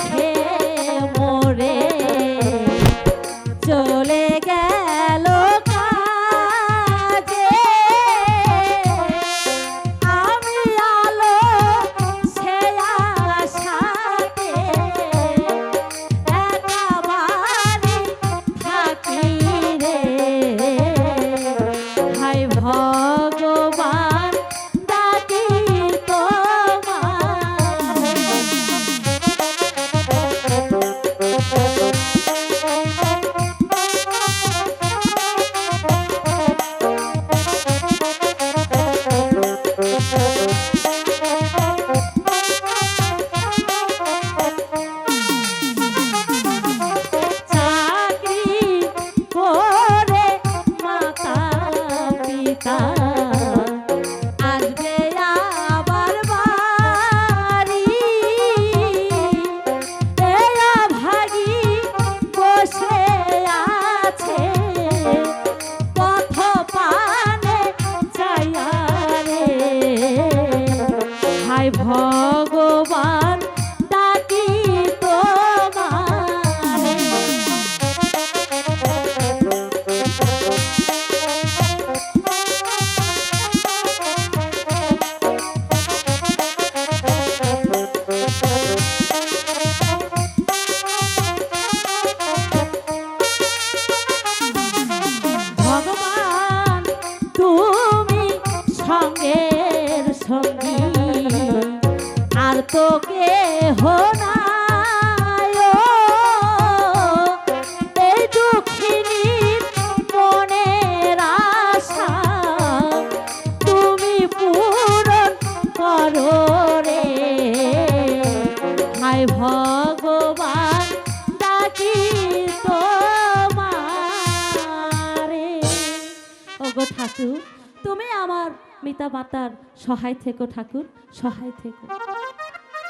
রেখে মোরে চলে গেল কাজে। আমি আলো সে আশাতে একেবারে থাকি রে। হায় ভগবান ডাকি আসবে আবার বাড়ি। এরা ভাগি বসে আছে পথ পানে চাইয়া রে। হায় ভগবান ডাকি তোমারে। ভগবান তুমি সঙ্গের সঙ্গী আর তো কেহ নাই। এই দুঃখিনীর মনের আশা তুমি পূরণ করো রে। হায় ভগবান ডাকি তোমারে। ওগো ঠাকুর তুমি আমার মিতা মাতার সহায় থেকো ঠাকুর, সহায় থেকো।